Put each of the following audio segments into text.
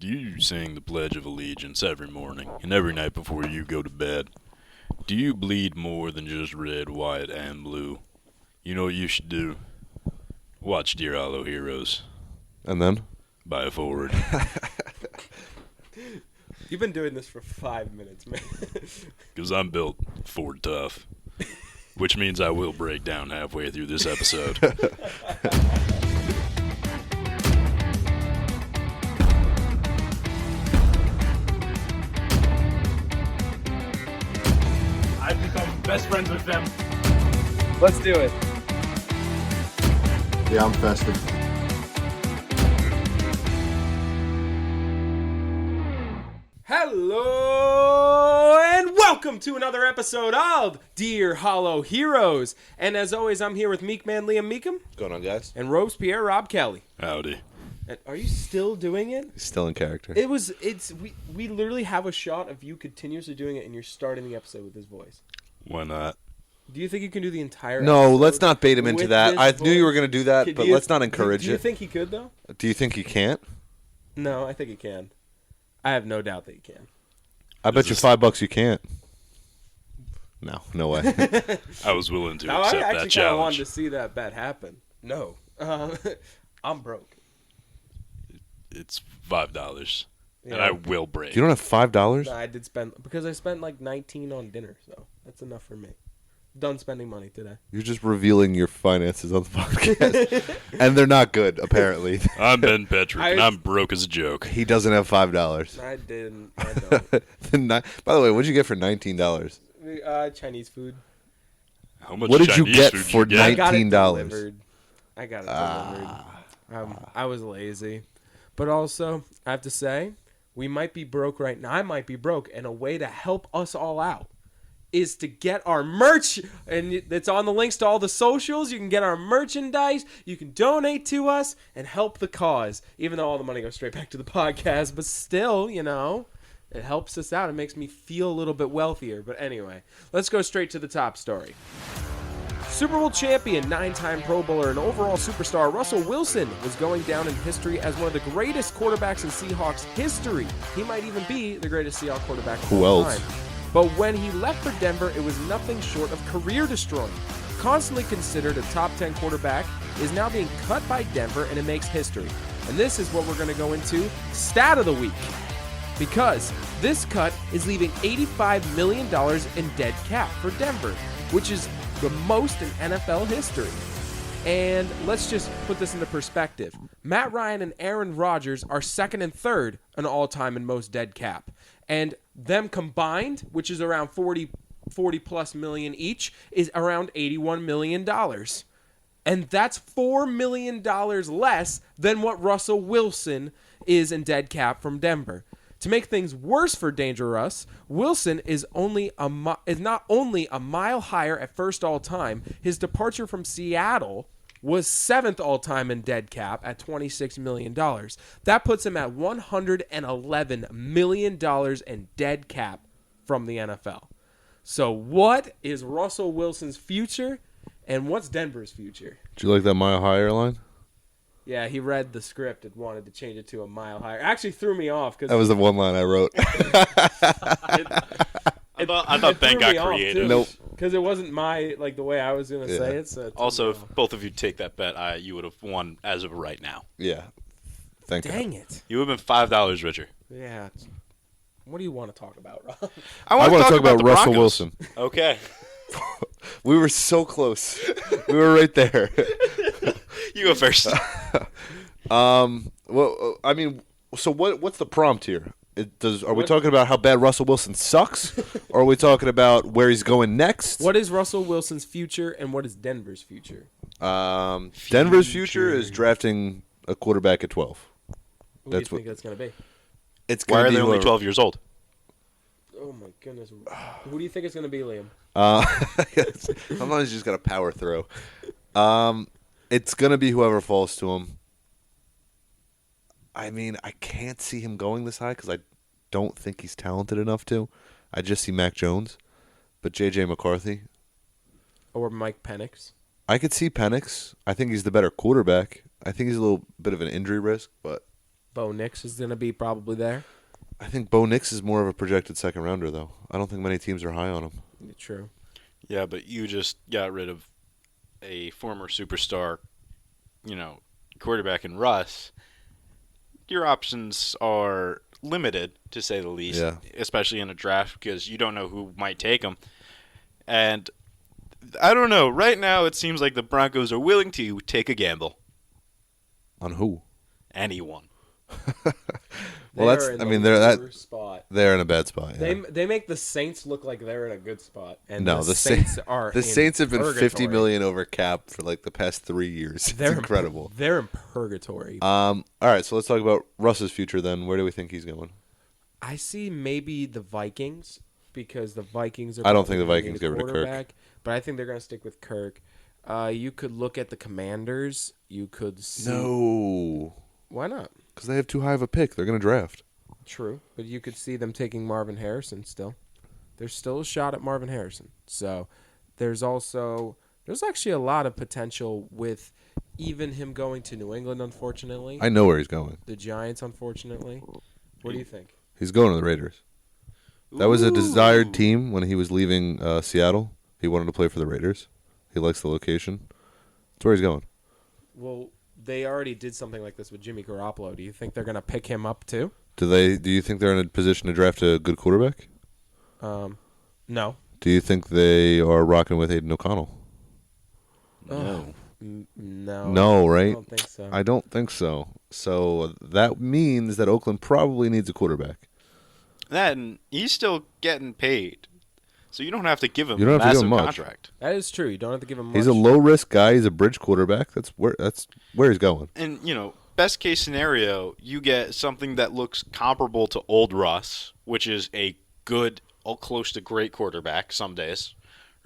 Do you sing the Pledge of Allegiance every morning and every night before you go to bed? Do you bleed more than just red, white, and blue? You know what you should do? Watch Dear Hollow Heroes. And then? Buy a Ford. You've been doing this for 5 minutes, man. Because I'm built Ford tough. Which means I will break down halfway through this episode. I've become best friends with them. Let's do it. Yeah, I'm festive. Hello and welcome to another episode of Dear Hollow Heroes. And as always, I'm here with Meek Man Liam Meekum. What's going on, guys? And Robespierre Rob Kelly. Howdy. And are you still doing it? He's still in character. We literally have a shot of you continuously doing it and you're starting the episode with his voice. Why not? Do you think you can do the entire No, episode let's not bait him into with that. this I knew you were voice? going to do that, but let's not encourage Do you it. think he could, though? Do you think he can't? No, I think he can. I have no doubt that he can. I bet you $5 you can't. No way. I was willing to Now, accept I that actually kind of wanted challenge. to see that bet happen. No. I'm broke. It's $5. And Yeah. I will break. You don't have $5? No, I did spend, because I spent like 19 on dinner, so that's enough for me. Done spending money today. You're just revealing your finances on the podcast. And they're not good, apparently. I'm Ben Petrick, and I'm broke as a joke. He doesn't have $5. I didn't. I don't. By the way, what'd you get for $19? Chinese food. How much What did you Chinese get food for you get? I got it $19? delivered. I got it delivered. I was lazy. But also, I have to say, we might be broke right now. I might be broke, and a way to help us all out is to get our merch, and it's on the links to all the socials. You can get our merchandise, you can donate to us, and help the cause, even though all the money goes straight back to the podcast, but still, you know, it helps us out. It makes me feel a little bit wealthier. But anyway, let's go straight to the top story. Super Bowl champion, 9-time Pro Bowler, and overall superstar Russell Wilson was going down in history as one of the greatest quarterbacks in Seahawks history. He might even be the greatest Seahawks quarterback of Who all else? time. But when he left for Denver, it was nothing short of career-destroying. Constantly considered a top 10 quarterback, is now being cut by Denver, and it makes history. And this is what we're going to go into, Stat of the Week. Because this cut is leaving $85 million in dead cap for Denver, which is the most in NFL history. And let's just put this into perspective. Matt Ryan and Aaron Rodgers are second and third in all-time in most dead cap. And them combined, which is around 40 plus million each, is around $81 million. And that's $4 million less than what Russell Wilson is in dead cap from Denver. To make things worse for Dangerous, Wilson is not only a mile higher at first all-time, his departure from Seattle was 7th all-time in dead cap at $26 million. That puts him at $111 million in dead cap from the NFL. So what is Russell Wilson's future, and what's Denver's future? Do you like that mile higher line? Yeah, he read the script and wanted to change it to a mile higher. Actually threw me off. That was the one line I wrote. I thought Ben got creative. Nope. Because it wasn't the way I was going to say it. So it threw Also, me if off. both of you take that bet, you would have won as of right now. Yeah. Thank Dang God. it. You would have been $5 richer. Yeah. What do you want to talk about, Rob? I want to talk about the Russell Broncos. Wilson. Okay. We were so close. We were right there. You go first. Well, I mean, so what's the prompt here? Are we talking about how bad Russell Wilson sucks, or are we talking about where he's going next? What is Russell Wilson's future, and what is Denver's future? Denver's future is drafting a quarterback at 12. Who do you think that's going to be? It's Why going are to be they only whoever- 12 years old? Oh, my goodness. Who do you think it's going to be, Liam? Sometimes you just got to power throw. It's going to be whoever falls to him. I mean, I can't see him going this high because I don't think he's talented enough to. I just see Mac Jones. But J.J. McCarthy. Or Mike Penix? I could see Penix. I think he's the better quarterback. I think he's a little bit of an injury risk, but Bo Nix is going to be probably there. I think Bo Nix is more of a projected second rounder, though. I don't think many teams are high on him. True. Yeah, but you just got rid of a former superstar, quarterback in Russ. Your options are limited, to say the least, especially in a draft because you don't know who might take them. And I don't know. Right now, it seems like the Broncos are willing to take a gamble. On who? Anyone. Well, they're in a bad spot. Yeah. They make the Saints look like they're in a good spot, and no, the Saints are. The Saints have been $50 million over cap for like the past 3 years. It's incredible. They're in purgatory. All right, so let's talk about Russ's future. Then, where do we think he's going? I see maybe the Vikings because the Vikings are. I don't think the Vikings get rid of Kirk, but I think they're going to stick with Kirk. You could look at the Commanders. You could see. No. Why not? Because they have too high of a pick. They're going to draft. True, but you could see them taking Marvin Harrison still. There's still a shot at Marvin Harrison. So there's actually a lot of potential with even him going to New England, unfortunately. I know where he's going. The Giants, unfortunately. What do you think? He's going to the Raiders. That was a desired team when he was leaving Seattle. He wanted to play for the Raiders. He likes the location. That's where he's going. Well, they already did something like this with Jimmy Garoppolo. Do you think they're going to pick him up too? Do you think they're in a position to draft a good quarterback? No. Do you think they are rocking with Aiden O'Connell? No. No. No, right? I don't think so. I don't think so. So that means that Oakland probably needs a quarterback. And he's still getting paid. So you don't have to give him a massive contract. That is true. You don't have to give him much. He's a low-risk guy. He's a bridge quarterback. That's where he's going. And, best case scenario, you get something that looks comparable to old Russ, which is a good, close to great quarterback some days,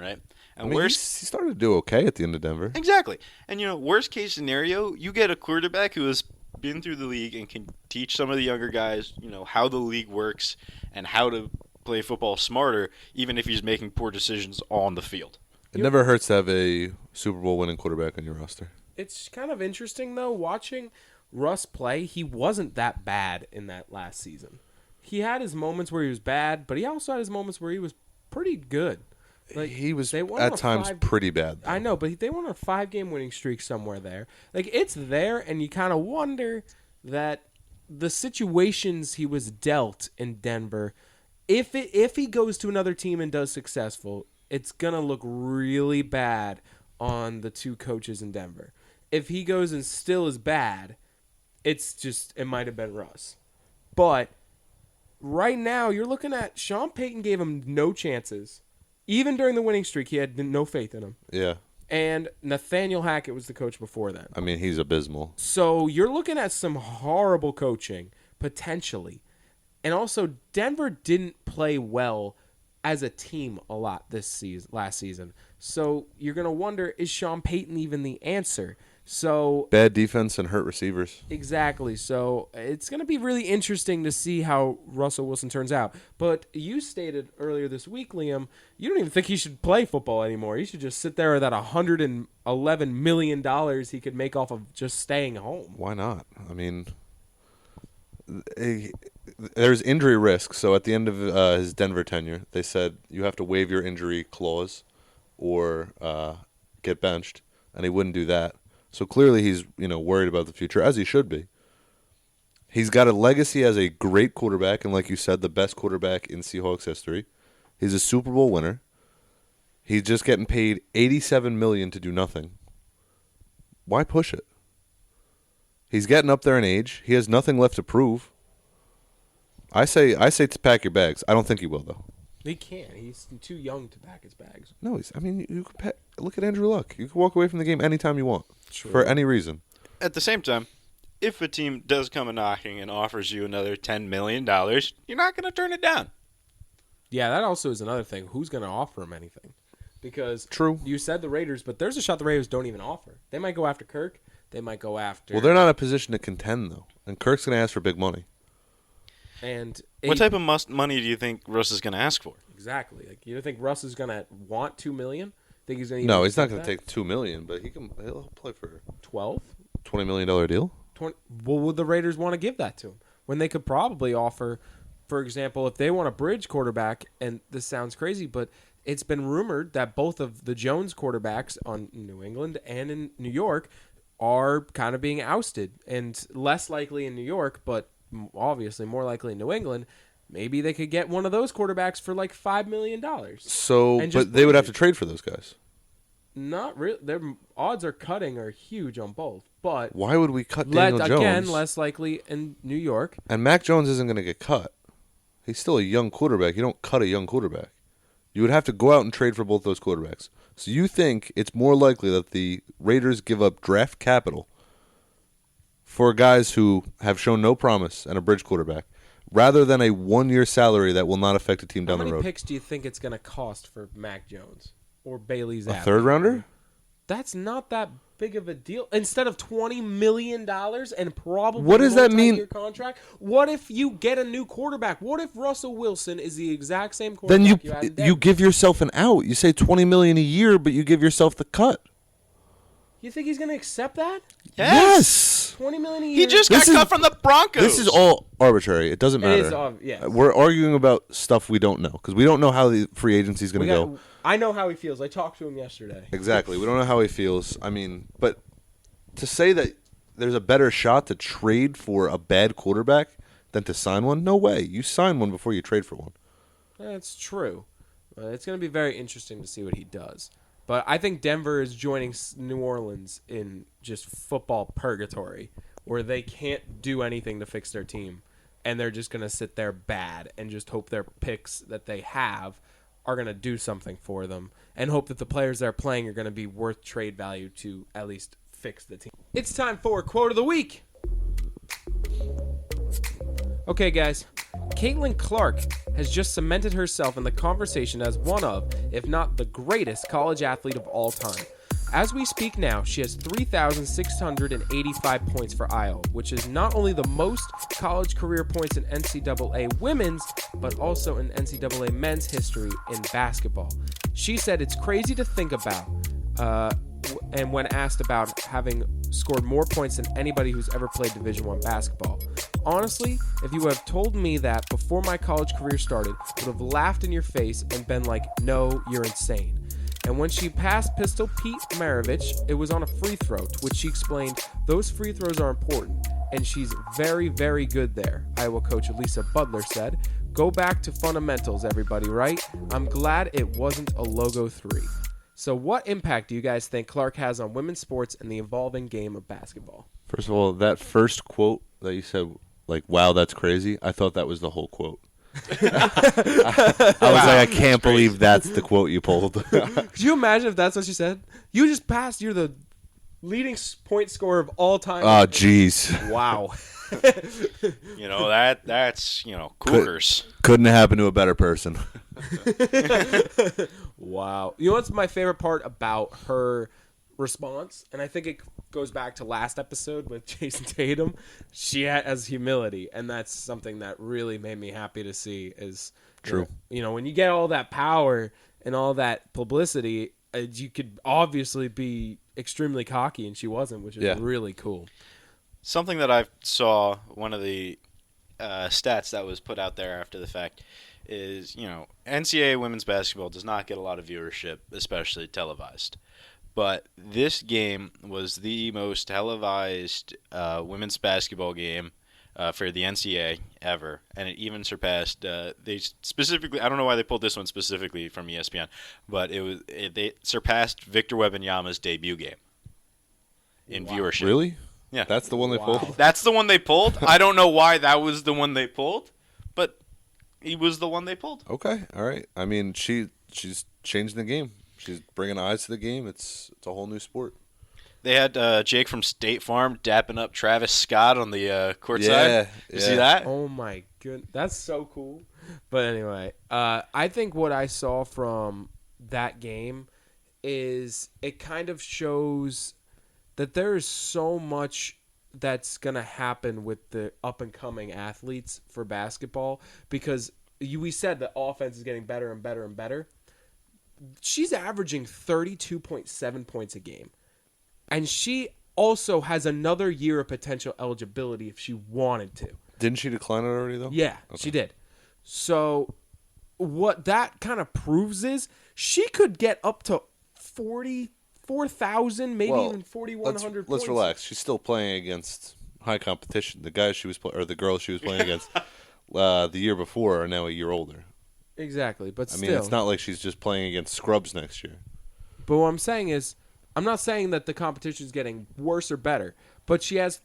right? And he started to do okay at the end of Denver. Exactly. And, worst case scenario, you get a quarterback who has been through the league and can teach some of the younger guys, how the league works and how to play football smarter, even if he's making poor decisions on the field. It never hurts to have a Super Bowl winning quarterback on your roster. It's kind of interesting, though, watching Russ play. He wasn't that bad in that last season. He had his moments where he was bad, but he also had his moments where he was pretty good. Like, he was at times pretty bad, though. I know, but they won a 5-game winning streak somewhere there. Like, it's there, and you kind of wonder that the situations he was dealt in Denver, if he goes to another team and does successful, it's going to look really bad on the two coaches in Denver. If he goes and still is bad, it might have been Russ. But right now, you're looking at Sean Payton gave him no chances. Even during the winning streak, he had no faith in him. Yeah. And Nathaniel Hackett was the coach before that. I mean, he's abysmal. So you're looking at some horrible coaching, potentially. And also, Denver didn't play well as a team a lot last season. So you're going to wonder, is Sean Payton even the answer? So bad defense and hurt receivers. Exactly. So it's going to be really interesting to see how Russell Wilson turns out. But you stated earlier this week, Liam, you don't even think he should play football anymore. He should just sit there with that $111 million he could make off of just staying home. Why not? I mean, there's injury risk. So at the end of his Denver tenure, they said you have to waive your injury clause or get benched, and he wouldn't do that. So clearly he's, worried about the future, as he should be. He's got a legacy as a great quarterback, and like you said, the best quarterback in Seahawks history. He's a Super Bowl winner. He's just getting paid $87 million to do nothing. Why push it? He's getting up there in age. He has nothing left to prove. I say to pack your bags. I don't think he will, though. He can't. He's too young to pack his bags. No, you could look at Andrew Luck. You can walk away from the game anytime you want. True. For any reason. At the same time, if a team does come a knocking and offers you another $10 million, you're not going to turn it down. Yeah, that also is another thing. Who's going to offer him anything? Because True. You said the Raiders, but there's a shot the Raiders don't even offer. They might go after Kirk. They might go after... Well, they're not in a position to contend, though. And Kirk's going to ask for big money. And what type of money do you think Russ is going to ask for? Exactly. Like, you don't think Russ is going to want $2 million? Think he's going to? No, he's not going to take $2 million, but he'll play for 12. $20 million deal. Well, would the Raiders want to give that to him when they could probably offer, for example, if they want a bridge quarterback, and this sounds crazy, but it's been rumored that both of the Jones quarterbacks on New England and in New York are kind of being ousted, and less likely in New York, but obviously more likely in New England. Maybe they could get one of those quarterbacks for like $5 million. So, but they would have to trade for those guys. Not really. Their odds are huge on both. But why would we cut Daniel Jones? Again, less likely in New York. And Mac Jones isn't going to get cut. He's still a young quarterback. You don't cut a young quarterback. You would have to go out and trade for both those quarterbacks. So you think it's more likely that the Raiders give up draft capital for guys who have shown no promise and a bridge quarterback, rather than a 1-year salary that will not affect a team down the road? How many picks do you think it's going to cost for Mac Jones or Bailey Zappi? A third rounder? That's not that big of a deal. Instead of $20 million and probably what does that mean? Contract, what if you get a new quarterback? What if Russell Wilson is the exact same quarterback? Then you give yourself an out. You say $20 million a year, but you give yourself the cut. You think he's going to accept that? Yes. $20 million a year. He just got cut from the Broncos. This is all arbitrary. It doesn't matter. It is, yes. We're arguing about stuff we don't know because we don't know how the free agency is going to go. I know how he feels. I talked to him yesterday. Exactly. We don't know how he feels. I mean, but to say that there's a better shot to trade for a bad quarterback than to sign one, no way. You sign one before you trade for one. That's true. It's going to be very interesting to see what he does. But I think Denver is joining New Orleans in just football purgatory, where they can't do anything to fix their team, and they're just going to sit there bad and just hope their picks that they have are going to do something for them, and hope that the players they're playing are going to be worth trade value to at least fix the team. It's time for Quote of the Week. Okay, guys. Caitlin Clark has just cemented herself in the conversation as one of, if not the greatest college athlete of all time. As we speak now, she has 3,685 points for Iowa, which is not only the most college career points in NCAA women's, but also in NCAA men's history in basketball. She said it's crazy to think about, and when asked about having scored more points than anybody who's ever played Division I basketball. Honestly, if you would have told me that before my college career started, I would have laughed in your face and been like, no, you're insane. And when she passed Pistol Pete Maravich, it was on a free throw, to which she explained, those free throws are important, and she's very, very good there. Iowa coach Lisa Butler said, go back to fundamentals, everybody, right? I'm glad it wasn't a logo 3. So what impact do you guys think Clark has on women's sports and the evolving game of basketball? First of all, that first quote that you said, like, wow, that's crazy, I thought that was the whole quote. I was like, I can't believe that's the quote you pulled. Could you imagine if that's what she said? You just passed. You're the leading point scorer of all time. Oh, jeez. Wow. That's Cougars. Couldn't happen to a better person. Wow. You know what's my favorite part about her response? And I think it goes back to last episode with Jason Tatum. She has humility, and that's something that really made me happy to see. Is true. When you get all that power and all that publicity, you could obviously be extremely cocky, and she wasn't, which is really cool. Something that I saw, one of the stats that was put out there after the fact is, NCAA women's basketball does not get a lot of viewership, especially televised. But this game was the most televised women's basketball game for the NCAA ever, and it even surpassed. They specifically, I don't know why they pulled this one specifically from ESPN, but they surpassed Victor Wembanyama's debut game in viewership. Really? Yeah, that's the one they pulled. That's the one they pulled. I don't know why that was the one they pulled, but he was the one they pulled. Okay, all right. I mean, she's changing the game. She's bringing eyes to the game. It's a whole new sport. They had Jake from State Farm dapping up Travis Scott on the court side. You see that? Oh, my goodness. That's so cool. But anyway, I think what I saw from that game is it kind of shows that there is so much that's going to happen with the up-and-coming athletes for basketball because we said the offense is getting better and better and better. She's averaging 32.7 points a game. And she also has another year of potential eligibility if she wanted to. Didn't she decline it already, though? Yeah, she did. So what that kind of proves is she could get up to 44,000, maybe even 4,100 points. Let's relax. She's still playing against high competition. The guys she was or the girls she was playing against the year before are now a year older. Exactly, but still. I mean, it's not like she's just playing against scrubs next year. But what I'm saying is, I'm not saying that the competition is getting worse or better, but she has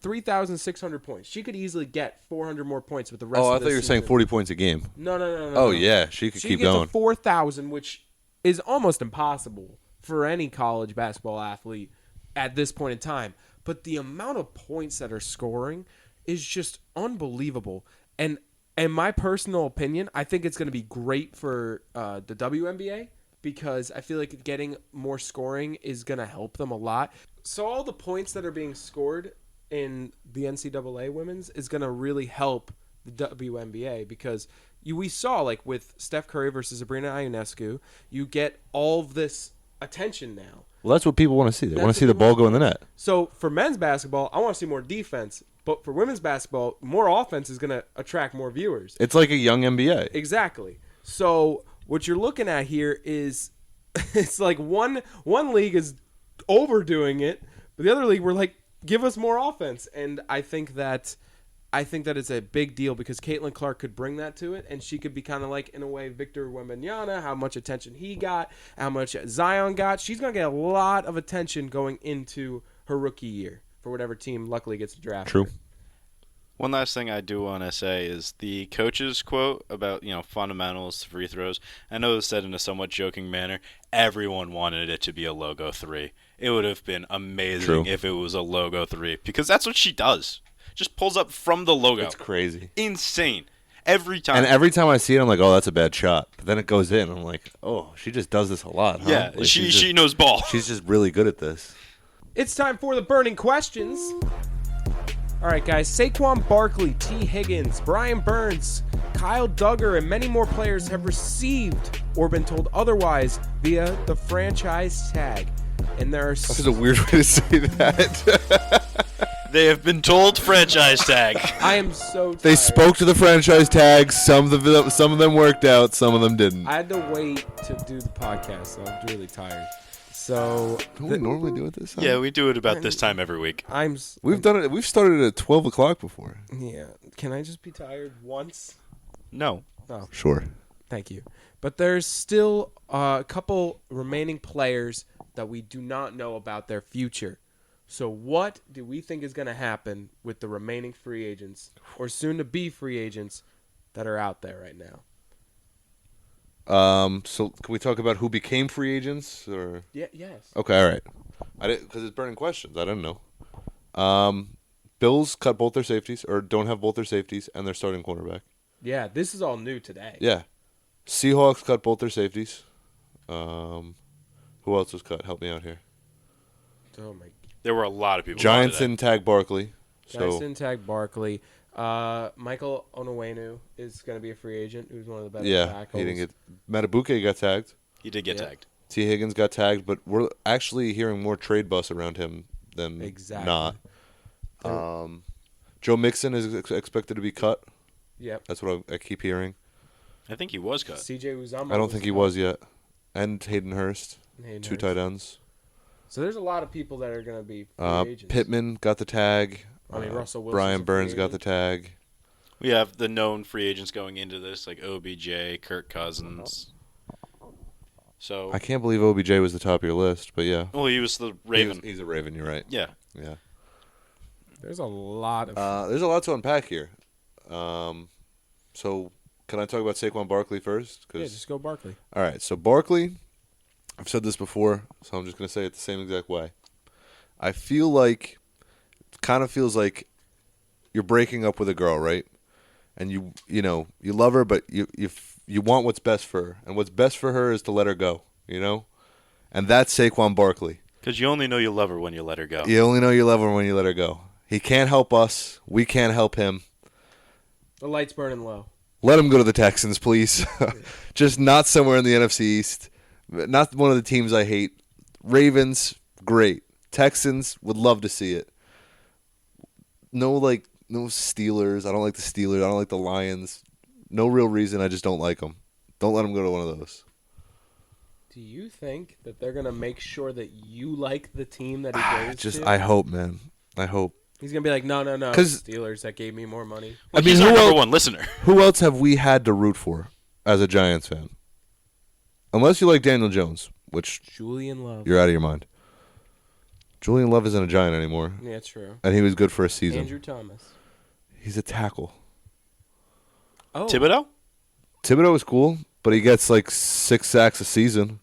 3,600 points. She could easily get 400 more points with the rest of the season. I thought you were saying 40 points a game. No. Oh, yeah, she could keep going. She gets to 4,000, which is almost impossible for any college basketball athlete at this point in time. But the amount of points that are scoring is just unbelievable. And in my personal opinion, I think it's going to be great for the WNBA because I feel like getting more scoring is going to help them a lot. So all the points that are being scored in the NCAA women's is going to really help the WNBA because we saw, like, with Steph Curry versus Sabrina Ionescu, you get all of this attention now. Well, that's what people want to see. They want to see the ball go in the net. So for men's basketball, I want to see more defense. But for women's basketball, more offense is going to attract more viewers. It's like a young NBA. Exactly. So what you're looking at here is it's like one league is overdoing it, but the other league we're like, give us more offense. And I think that it's a big deal because Caitlin Clark could bring that to it, and she could be kind of like, in a way, Victor Wembanyama, how much attention he got, how much Zion got. She's going to get a lot of attention going into her rookie year for whatever team luckily gets to draft True. her. One last thing I do want to say is the coach's quote about, fundamentals, free throws. I know it's said in a somewhat joking manner. Everyone wanted it to be a logo 3. It would have been amazing if it was a logo 3 because that's what she does. Just pulls up from the logo. It's crazy. Insane. Every time. And every time I see it, I'm like, oh, that's a bad shot. But then it goes in. I'm like, oh, she just does this a lot, huh? Yeah, Like, she knows ball. She's just really good at this. It's time for the burning questions. All right, guys. Saquon Barkley, T. Higgins, Brian Burns, Kyle Duggar, and many more players have received or been told otherwise via the franchise tag. And there are... This is a weird way to say that. They have been told franchise tag. I am so tired. They spoke to the franchise tags. Some of them worked out. Some of them didn't. I had to wait to do the podcast, so I'm really tired. So Don't we normally do it this time? Yeah, we do it about this time every week. We've done it. We've started at 12 o'clock before. Yeah. Can I just be tired once? No. Oh, Sure. thank you. But there's still a couple remaining players that we do not know about their future. So what do we think is going to happen with the remaining free agents or soon-to-be free agents that are out there right now? So can we talk about who became free agents? Or Yeah. Yes. okay, all right. I didn't because it's burning questions. I don't know. Bills cut both their safeties or don't have both their safeties and their starting cornerback. Yeah, this is all new today. Yeah. Seahawks cut both their safeties. Who else was cut? Help me out here. Oh my. There were a lot of people. Giants didn't tag Barkley. Giants didn't tag Barkley. Michael Onwenu is going to be a free agent. Who's one of the better tackles. He didn't get. Matabuke got tagged. He did get tagged. T. Higgins got tagged, but we're actually hearing more trade buzz around him than not. Joe Mixon is expected to be cut. Yep. That's what I keep hearing. I think he was cut. CJ Uzomah. I don't think he was yet. And Hayden Hurst. Two tight ends. So there's a lot of people that are going to be free agents. Pittman got the tag. I mean, Russell Wilson's Brian a Burns free got the agent. tag. We have the known free agents going into this, like OBJ, Kirk Cousins. So I can't believe OBJ was the top of your list, but yeah. well, he was the Raven. He's a Raven, you're right. Yeah. Yeah. There's a lot of... There's a lot to unpack here. So can I talk about Saquon Barkley first? Yeah, just go Barkley. All right, so Barkley, I've said this before, so I'm just going to say it the same exact way. I feel like, it kind of feels like you're breaking up with a girl, right? And you love her, but you want what's best for her. And what's best for her is to let her go, And that's Saquon Barkley. Because you only know you love her when you let her go. You only know you love her when you let her go. He can't help us. We can't help him. The light's burning low. Let him go to the Texans, please. Just not somewhere in the NFC East. Not one of the teams I hate. Ravens, great. Texans would love to see it. No Steelers. I don't like the Steelers. I don't like the Lions. No real reason. I just don't like them. Don't let them go to one of those. Do you think that they're going to make sure that you like the team that he goes to? I hope, man. I hope. He's going to be like, no, 'Cause- Steelers that gave me more money. Well, I mean, he's our who number else- one listener. Who else have we had to root for as a Giants fan? Unless you like Daniel Jones, which Julian Love. you're out of your mind. Julian Love isn't a Giant anymore, Yeah, true. and he was good for a season. Andrew Thomas. He's a tackle. Oh. Thibodeau? Thibodeau is cool, but he gets like 6 sacks a season.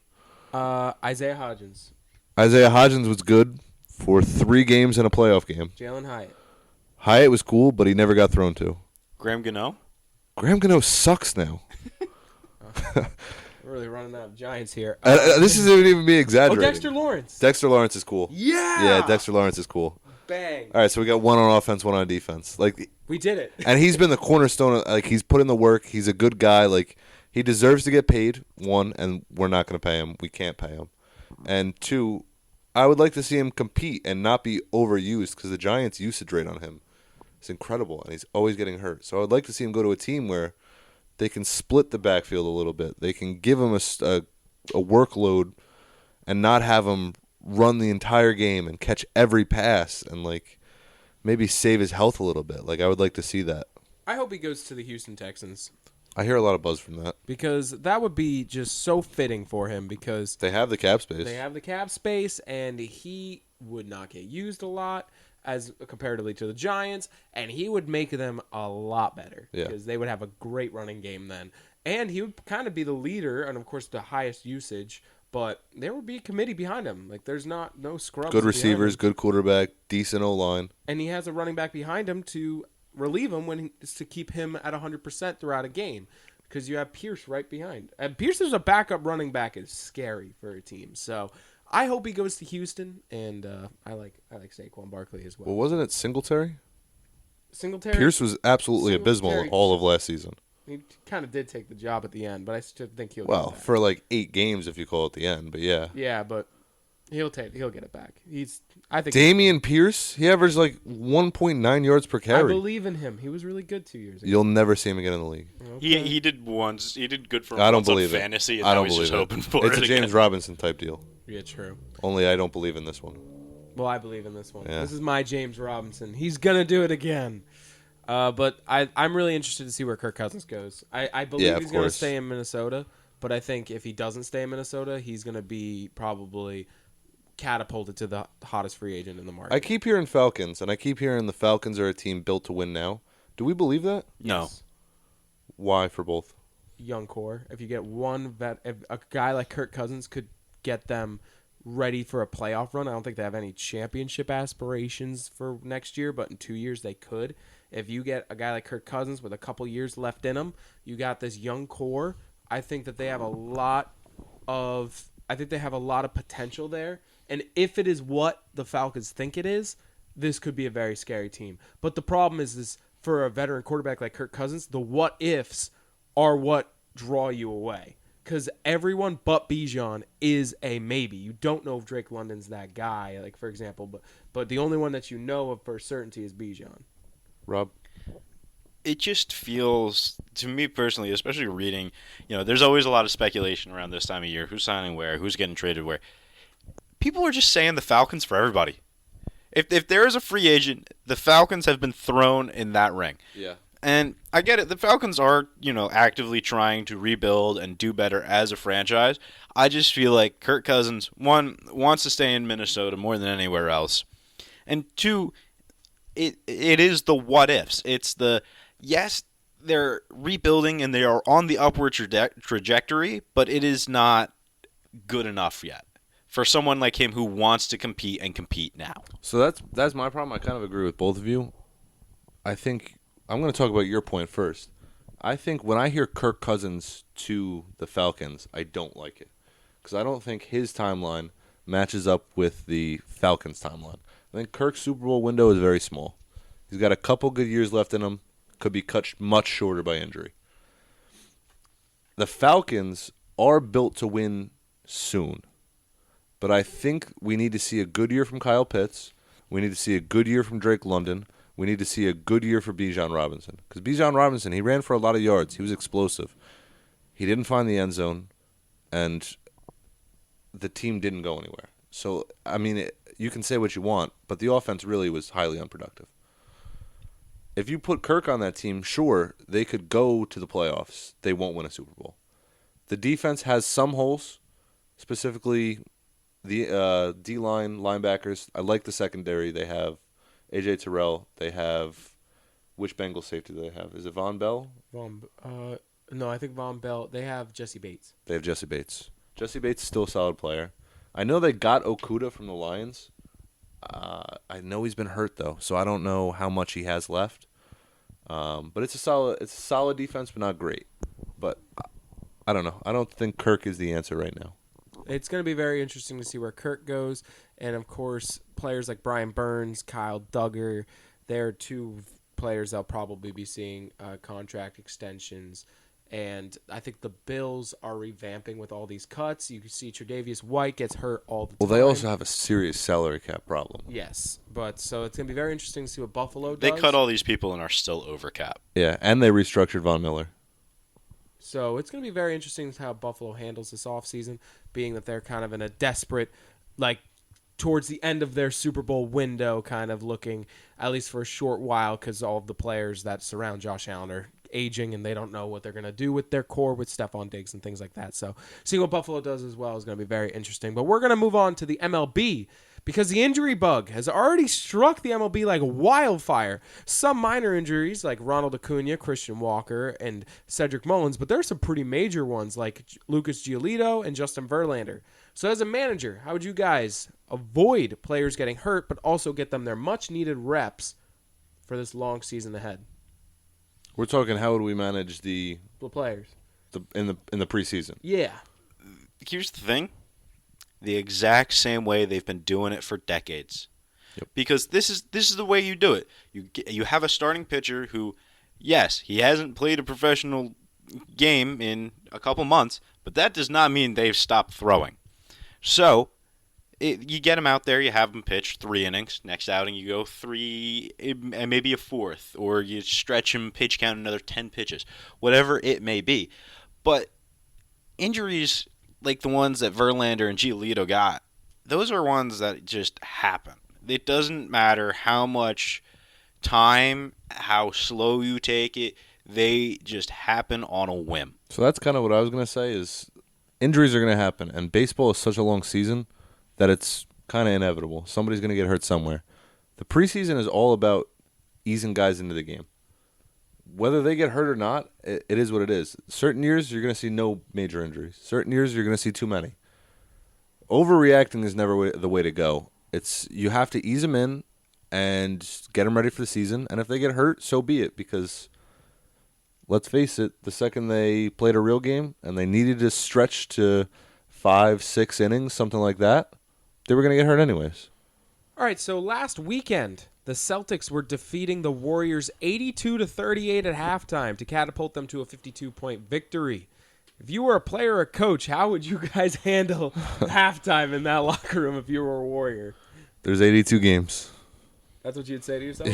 Isaiah Hodgins. Isaiah Hodgins was good for 3 games in a playoff game. Jalen Hyatt. Hyatt was cool, but he never got thrown to. Graham Gano? Graham Gano sucks now. We're really running out of Giants here. This isn't even me Oh, exaggerating. Dexter Lawrence. Dexter Lawrence is cool. Yeah. Yeah, Dexter Lawrence is cool. Bang. All right, so we got one on offense, one on defense. Like, We did it. and he's been the cornerstone. Like, he's put in the work. He's a good guy. Like, he deserves to get paid. 1, and we're not going to pay him. We can't pay him. And 2, I would like to see him compete and not be overused because the Giants' usage rate on him is incredible, and he's always getting hurt. So I would like to see him go to a team where they can split the backfield a little bit. They can give him a workload and not have him run the entire game and catch every pass and, like, maybe save his health a little bit. Like, I would like to see that. I hope he goes to the Houston Texans I hear a lot of buzz from that. because that would be just so fitting for him because They have the cap space. they have the cap space and he would not get used a lot as comparatively to the Giants, and he would make them a lot better because they would have a great running game then. And he would kind of be the leader and, of course, the highest usage, but there would be a committee behind him. Like, there's no scrubs. Good behind receivers, him. good quarterback, decent O-line. And he has a running back behind him to relieve him to keep him at 100% throughout a game because you have Pierce right behind. And Pierce as a backup running back is scary for a team. So I hope he goes to Houston, and I like Saquon Barkley as well. Well, wasn't it Singletary? Singletary. Pierce was absolutely abysmal Singletary- all of last season. He kind of did take the job at the end, but I still think he'll. Well, get it back. for like 8 games if you call it the end, but yeah. Yeah, but he'll get it back. I think. Damian Pierce, he averaged like 1.9 yards per I carry. believe in him. He was really good 2 years ago. You'll never see him again in the league. Okay. He did once. He did good for I don't once on believe it. fantasy, and I now don't he's believe just it. hoping for It's it a James again. Robinson type deal. Yeah, true. Only I don't believe in this one. Well, I believe in this one. Yeah. This is my James Robinson. He's gonna do it again. But I'm really interested to see where Kirk Cousins goes. I believe Yeah, of he's gonna course. stay in Minnesota, but I think if he doesn't stay in Minnesota, he's gonna be probably catapulted to the hottest free agent in the market. I keep hearing Falcons, and I keep hearing the Falcons are a team built to win now. Do we believe that? No. Yes. Why for both? Young core. If you get one if a guy like Kirk Cousins could get them ready for a playoff run. I don't think they have any championship aspirations for next year, but in 2 years they could. If you get a guy like Kirk Cousins with a couple years left in him, you got this young core. I think that they have a lot of potential there. And if it is what the Falcons think it is, this could be a very scary team. But the problem is for a veteran quarterback like Kirk Cousins, the what ifs are what draw you away. Because everyone but Bijan is a maybe. You don't know if Drake London's that guy, like for example, but the only one that you know of for certainty is Bijan. Rob? It just feels, to me personally, especially reading, there's always a lot of speculation around this time of year. Who's signing where? Who's getting traded where? People are just saying the Falcons for everybody. If there is a free agent, the Falcons have been thrown in that ring. Yeah. And I get it. The Falcons are, actively trying to rebuild and do better as a franchise. I just feel like Kirk Cousins, one, wants to stay in Minnesota more than anywhere else. And two, it is the what ifs. It's the, yes, they're rebuilding and they are on the upward trajectory, but it is not good enough yet for someone like him who wants to compete and compete now. So that's my problem. I kind of agree with both of you. I think I'm going to talk about your point first. I think when I hear Kirk Cousins to the Falcons, I don't like it because I don't think his timeline matches up with the Falcons' timeline. I think Kirk's Super Bowl window is very small. He's got a couple good years left in him. Could be cut much shorter by injury. The Falcons are built to win soon. But I think we need to see a good year from Kyle Pitts. We need to see a good year from Drake London. We need to see a good year for Bijan Robinson. Because Bijan Robinson, he ran for a lot of yards. He was explosive. He didn't find the end zone, and the team didn't go anywhere. So, I mean, you can say what you want, but the offense really was highly unproductive. If you put Kirk on that team, sure, they could go to the playoffs. They won't win a Super Bowl. The defense has some holes, specifically the D-line linebackers. I like the secondary. They have A.J. Terrell. They have – which Bengal safety do they have? Is it Von Bell? No, I think Von Bell. They have Jesse Bates. They have Jesse Bates. Jesse Bates is still a solid player. I know they got Okudah from the Lions. I know he's been hurt, though, so I don't know how much he has left. But it's a solid defense, but not great. But I don't know. I don't think Kirk is the answer right now. It's going to be very interesting to see where Kirk goes. And, of course, players like Brian Burns, Kyle Duggar, they're two players that'll probably be seeing contract extensions. And I think the Bills are revamping with all these cuts. You can see Tre'Davious White gets hurt all the time. Well, they also have a serious salary cap problem. Yes, but so it's going to be very interesting to see what Buffalo does. They cut all these people and are still over cap. Yeah, and they restructured Von Miller. So it's going to be very interesting how Buffalo handles this offseason, being that they're kind of in a desperate, like, towards the end of their Super Bowl window, kind of looking, at least for a short while, because all of the players that surround Josh Allen are aging and they don't know what they're going to do with their core with Stephon Diggs and things like that. So seeing what Buffalo does as well is going to be very interesting. But we're going to move on to the MLB because the injury bug has already struck the MLB like wildfire. Some minor injuries like Ronald Acuna, Christian Walker, and Cedric Mullins, but there are some pretty major ones like Lucas Giolito and Justin Verlander. So as a manager, how would you guys avoid players getting hurt but also get them their much-needed reps for this long season ahead? We're talking how would we manage The players. in the preseason? Yeah. Here's the thing. The exact same way they've been doing it for decades. Yep. Because this is the way you do it. You have a starting pitcher who, yes, he hasn't played a professional game in a couple months, but that does not mean they've stopped throwing. So, you get him out there, you have him pitch 3 innings. Next outing, you go 3 and maybe a 4th, or you stretch him, pitch count another 10 pitches, whatever it may be. But injuries like the ones that Verlander and Giolito got, those are ones that just happen. It doesn't matter how much time, how slow you take it, they just happen on a whim. So that's kind of what I was going to say is injuries are going to happen, and baseball is such a long season that it's kind of inevitable. Somebody's going to get hurt somewhere. The preseason is all about easing guys into the game. Whether they get hurt or not, it is what it is. Certain years, you're going to see no major injuries. Certain years, you're going to see too many. Overreacting is never the way to go. You have to ease them in and get them ready for the season. And if they get hurt, so be it. Because, let's face it, the second they played a real game and they needed to stretch to 5-6 innings, something like that, they were going to get hurt anyways. All right, so last weekend, the Celtics were defeating the Warriors 82-38 at halftime to catapult them to a 52-point victory. If you were a player or a coach, how would you guys handle halftime in that locker room if you were a Warrior? There's 82 games. That's what you'd say to yourself?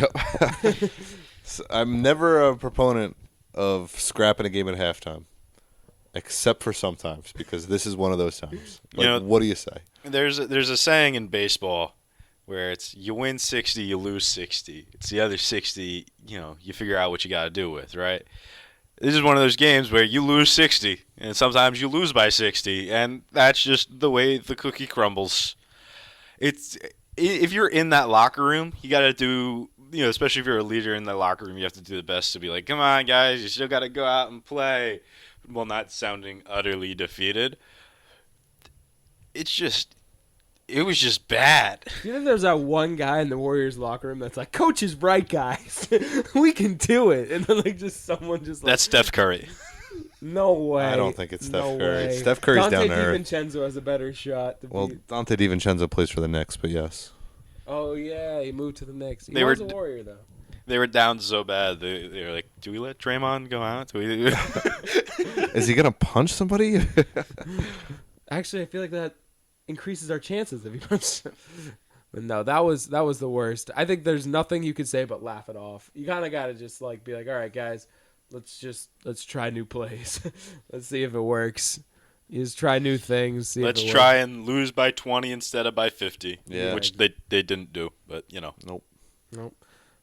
Yep. So I'm never a proponent of scrapping a game at halftime, except for sometimes, because this is one of those times. Like, what do you say? There's a saying in baseball where it's you win 60, you lose 60. It's the other 60, you figure out what you got to do with, right? This is one of those games where you lose 60, and sometimes you lose by 60, and that's just the way the cookie crumbles. If you're in that locker room, you got to do, especially if you're a leader in that locker room, you have to do the best to be like, come on, guys, you still got to go out and play, while not sounding utterly defeated. It was just bad. Do you think there's that one guy in the Warriors locker room that's like, Coach is right, guys. We can do it. And then That's Steph Curry. No way. I don't think it's Steph Curry. Way. Steph Curry's down there. Dante DiVincenzo has a better shot. Dante DiVincenzo plays for the Knicks, but yes. Oh, yeah, he moved to the Knicks. He was a Warrior, though. They were down so bad. They were like, do we let Draymond go out? Is he going to punch somebody? Actually, I feel like that increases our chances if he punches. But no, that was the worst. I think there's nothing you could say but laugh it off. You kind of got to just like be like, all right, guys, let's try new plays. Let's see if it works. You just try new things. See Let's if it try works. and lose by 20 instead of by 50. Yeah. Which they didn't do, but Nope.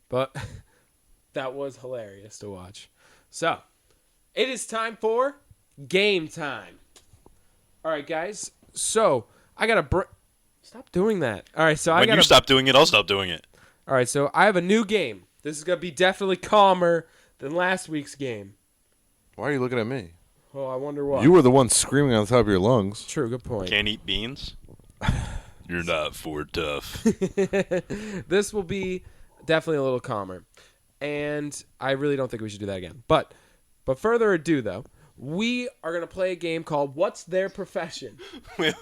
But that was hilarious to watch. So, it is time for game time. All right, guys. So, I got to stop doing that. All right, so when you stop doing it, I'll stop doing it. All right, so I have a new game. This is going to be definitely calmer than last week's game. Why are you looking at me? Oh, I wonder why. You were the one screaming on the top of your lungs. True, good point. Can't eat beans? You're not for tough. This will be definitely a little calmer. And I really don't think we should do that again. But further ado, though, we are going to play a game called What's Their Profession? Wait.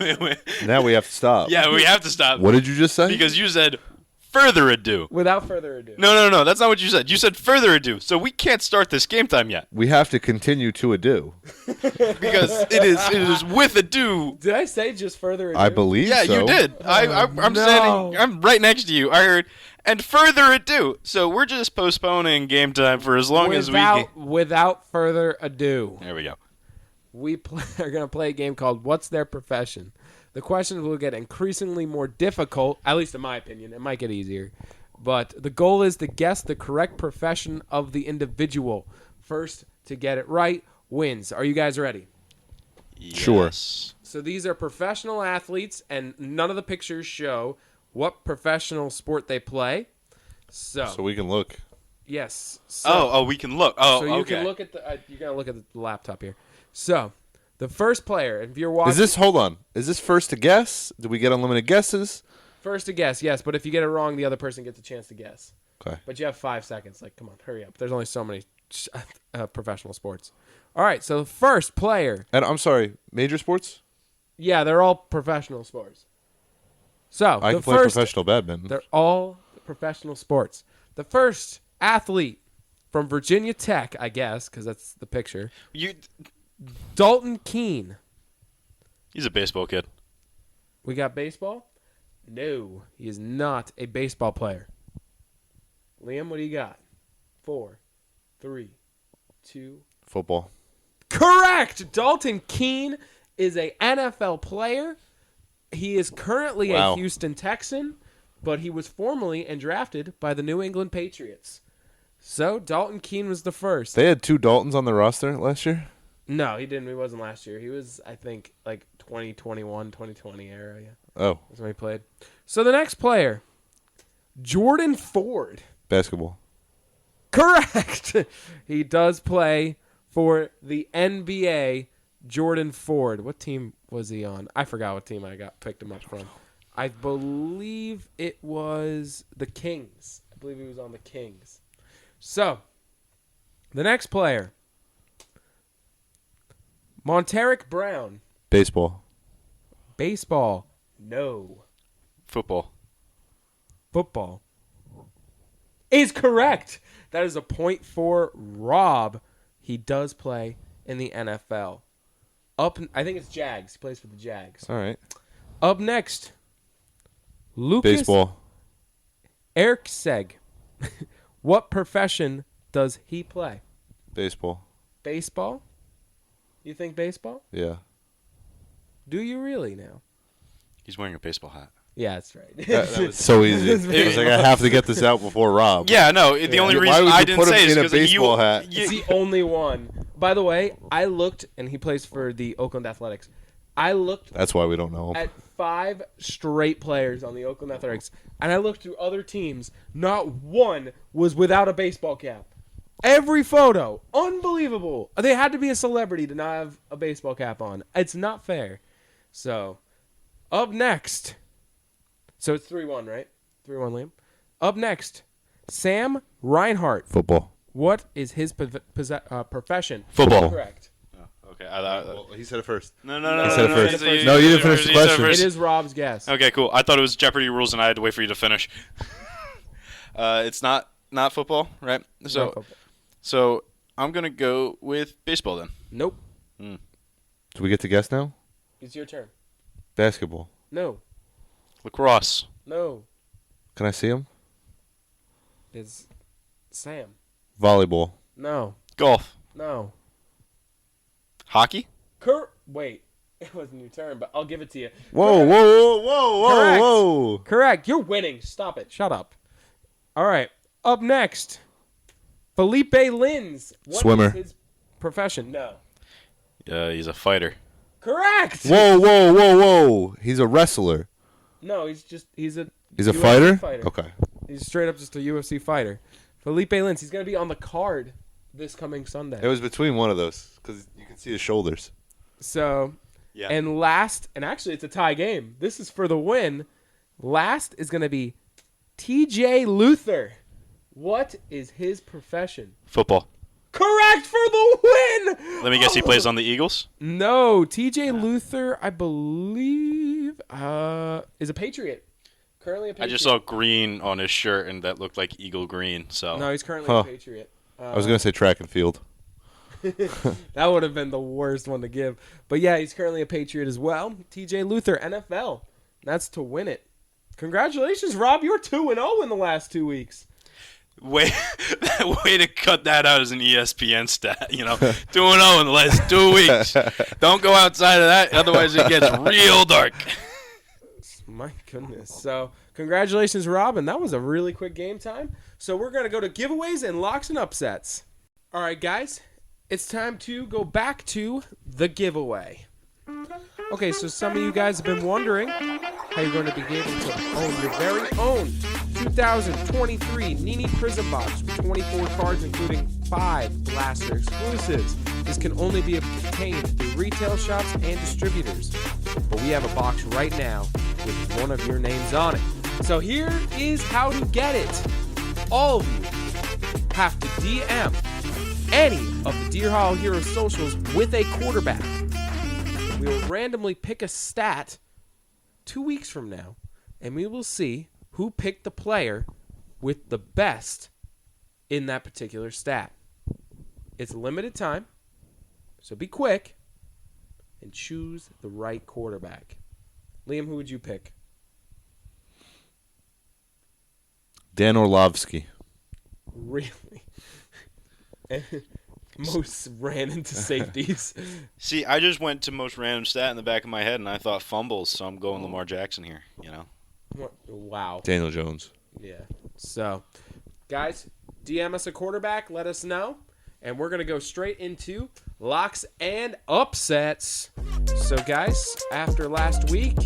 Now we have to stop. Yeah, we have to stop. What did you just say? Because you said further ado. Without further ado. No, that's not what you said. You said further ado. So we can't start this game time yet. We have to continue to ado. Because it is with ado. Did I say just further ado? I believe Yeah, so. you did. I'm no. standing. I'm right next to you. I heard, and further ado. So we're just postponing game time for as long as we can. Without further ado. There we go. We are going to play a game called What's Their Profession? The questions will get increasingly more difficult, at least in my opinion. It might get easier. But the goal is to guess the correct profession of the individual. First to get it right wins. Are you guys ready? Sure. Yes. So these are professional athletes, and none of the pictures show what professional sport they play. So we can look. yes. So, Oh, we can look. Oh, so you okay. can look at the. You're gonna look at the laptop here. So the first player, if you're watching, Hold on. Is this first to guess? Do we get unlimited guesses? first to guess, yes. But if you get it wrong, the other person gets a chance to guess. Okay. But you have 5 seconds. Like, come on, hurry up. There's only so many professional sports. All right. So the first player. And I'm sorry, major sports? Yeah, they're all professional sports. So I the can play first, professional badminton. they're all professional sports. The first athlete from Virginia Tech, I guess, because that's the picture. Dalton Keene. He's a baseball kid. We got baseball? No, he is not a baseball player. Liam, what do you got? 4, 3, 2. Football. Correct! Dalton Keene is a NFL player. He is currently a Houston Texan, but he was formerly and drafted by the New England Patriots. So, Dalton Keene was the first. They had 2 Daltons on the roster last year? No, he didn't. He wasn't last year. He was, I think, like 2021, 2020 era. Yeah, Oh, that's when he played. So the next player, Jordan Ford. basketball. Correct. He does play for the NBA. Jordan Ford. What team was he on? I forgot what team I picked him up from. I believe it was the Kings. I believe he was on the Kings. So, the next player, Monteric Brown. Baseball. Baseball. No. Football. Football. Is correct. That is a point for Rob. He does play in the NFL. I think it's Jags. He plays for the Jags. All right. Up next, Lucas Baseball. Eric Seg. What profession does he play? Baseball. Baseball? You think baseball? Yeah. Do you really now? He's wearing a baseball hat. Yeah, that's right. That was so easy. I was like, I have to get this out before Rob. Yeah, no. The only Why reason would I you didn't put him say is in a because baseball hat? It's the only one. By the way, I looked, and he plays for the Oakland Athletics. I looked That's why we don't know him. at 5 straight players on the Oakland Athletics, and I looked through other teams. Not one was without a baseball cap. Every photo, unbelievable. They had to be a celebrity to not have a baseball cap on. It's not fair. So, up next. So it's 3-1, right? 3-1, Liam. Up next, Sam Reinhart. Football. What is his profession? Football. Correct. Okay. Well, he said it first. No. He said it first. You No, you didn't said finish the you said question. first. It is Rob's guess. Okay, cool. I thought it was Jeopardy rules, and I had to wait for you to finish. It's not football, right? So I'm gonna go with baseball then. Nope. Do we get to guess now? It's your turn. Basketball. No. Lacrosse. No. Can I see him? It's Sam. Volleyball. No. Golf. No. Hockey. Wait. It wasn't your turn, but I'll give it to you. Whoa, whoa, whoa, whoa, Correct. whoa. Correct. You're winning. Stop it. Shut up. All right. Up next, Felipe Lins. What Swimmer. is his profession? No. He's a fighter. Correct. Whoa, whoa, whoa, whoa. He's a wrestler. No, he's a He's a UFC fighter? Okay. He's straight up just a UFC fighter. Felipe Lins. He's going to be on the card this coming Sunday. It was between one of those because you can see his shoulders. So, Yeah. and last, and actually it's a tie game. This is for the win. Last is going to be TJ Luther. What is his profession? Football. Correct for the win! Let me guess. He plays on the Eagles. No, TJ Luther, I believe, is a Patriot. Currently a Patriot. I just saw green on his shirt, and that looked like eagle green. So No, he's currently a Patriot. I was going to say track and field. That would have been the worst one to give. But yeah, he's currently a Patriot as well. TJ Luther, NFL. That's to win it. Congratulations, Rob. You're 2-0 in the last 2 weeks. way to cut that out as an ESPN stat. 2-0 in the last 2 weeks. Don't go outside of that, otherwise it gets real dark. My goodness. So, congratulations, Rob. And that was a really quick game time. So, we're going to go to giveaways and locks and upsets. All right, guys. It's time to go back to the giveaway. Okay, so some of you guys have been wondering how you're going to be able to own your very own 2023 Nini Prism Box with 24 cards, including 5 Blaster exclusives. This can only be obtained through retail shops and distributors. But we have a box right now with one of your names on it. So here is how to get it. All of you have to DM any of the Deer Hollow Heroes socials with a quarterback. We will randomly pick a stat 2 weeks from now, and we will see who picked the player with the best in that particular stat. It's limited time, so be quick and choose the right quarterback. Liam, who would you pick? Dan Orlovsky. Really? Most ran into safeties. See, I just went to most random stat in the back of my head, and I thought fumbles, so I'm going Lamar Jackson here. Wow. Daniel Jones. Yeah. So, guys, DM us a quarterback. Let us know. And we're going to go straight into locks and upsets. So, guys, after last week,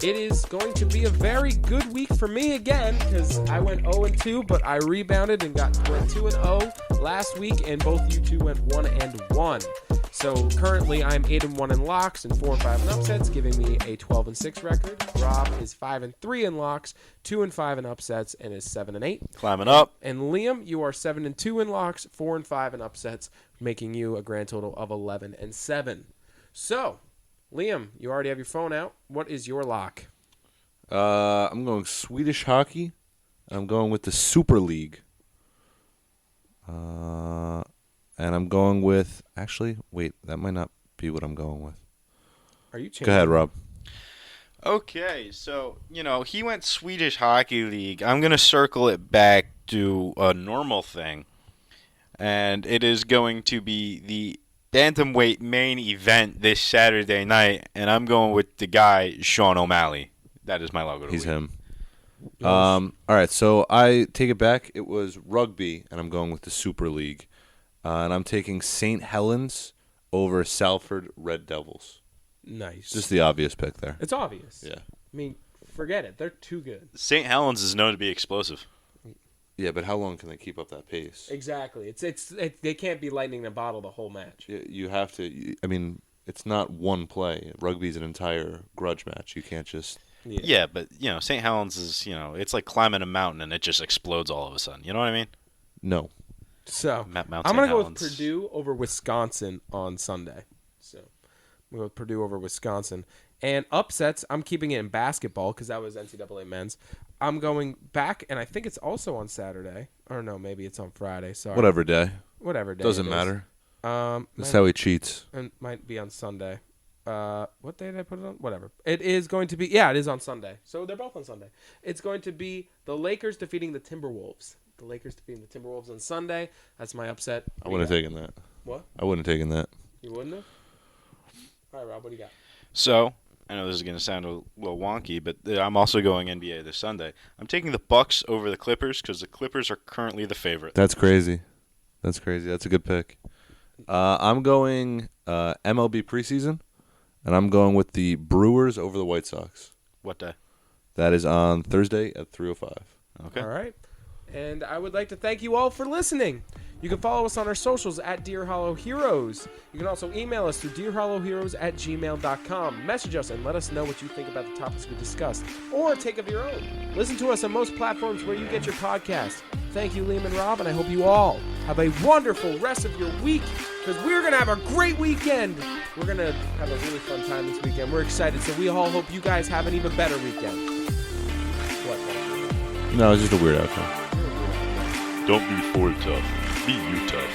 it is going to be a very good week for me again because I went 0-2, but I rebounded and went 2-0 last week, and both you two went 1-1. So currently I'm 8-1 in locks and 4-5 in upsets, giving me a 12-6 record. Rob is 5-3 in locks, 2-5 in upsets, and is 7-8. Climbing up. And Liam, you are 7-2 in locks, 4-5 in upsets, making you a grand total of 11-7. So, Liam, you already have your phone out. What is your lock? I'm going Swedish hockey. I'm going with the Super League. And I'm going with... Actually, wait, that might not be what I'm going with. Are you changing? Go ahead, Rob. Okay, so, he went Swedish Hockey League. I'm going to circle it back to a normal thing. And it is going to be the bantamweight main event this Saturday night. And I'm going with the guy, Sean O'Malley. That is my logo. He's him. All right, so I take it back. It was rugby, and I'm going with the Super League. And I'm taking St. Helens over Salford Red Devils. Nice. Just the obvious pick there. It's obvious. Yeah. I mean, forget it. They're too good. St. Helens is known to be explosive. Yeah, but how long can they keep up that pace? Exactly. They can't be lightning in a bottle the whole match. You have to. I mean, it's not one play. Rugby's an entire grudge match. You can't just. Yeah, but St. Helens is it's like climbing a mountain and it just explodes all of a sudden. You know what I mean? No. So Mount I'm gonna St. go with Helens. Purdue over Wisconsin on Sunday. So I'm gonna go with Purdue over Wisconsin. And upsets, I'm keeping it in basketball because that was NCAA men's. I'm going back, and I think it's also on Saturday. Or no, maybe it's on Friday. Sorry. Whatever day. Whatever day. Doesn't it is. matter. That's might- how he cheats. It might be on Sunday. What day did I put it on? Whatever. It is going to be. Yeah, it is on Sunday. So they're both on Sunday. It's going to be the Lakers defeating the Timberwolves. The Lakers defeating the Timberwolves on Sunday. That's my upset. I wouldn't have taken that. What? I wouldn't have taken that. You wouldn't have? All right, Rob, what do you got? So, I know this is going to sound a little wonky, but I'm also going NBA this Sunday. I'm taking the Bucks over the Clippers because the Clippers are currently the favorite. That's crazy. That's a good pick. I'm going MLB preseason, and I'm going with the Brewers over the White Sox. What day? That is on Thursday at 3:05. Okay. All right. And I would like to thank you all for listening. You can follow us on our socials at Deer Hollow Heroes. You can also email us through deerhollowheroes@gmail.com. Message us and let us know what you think about the topics we discussed, or take of your own. Listen to us on most platforms where you get your podcast. Thank you, Liam and Rob, and I hope you all have a wonderful rest of your week, because we're going to have a great weekend. We're going to have a really fun time this weekend. We're excited, so we all hope you guys have an even better weekend. What? No, it's just a weird outcome. Don't be for tough. Be you tough.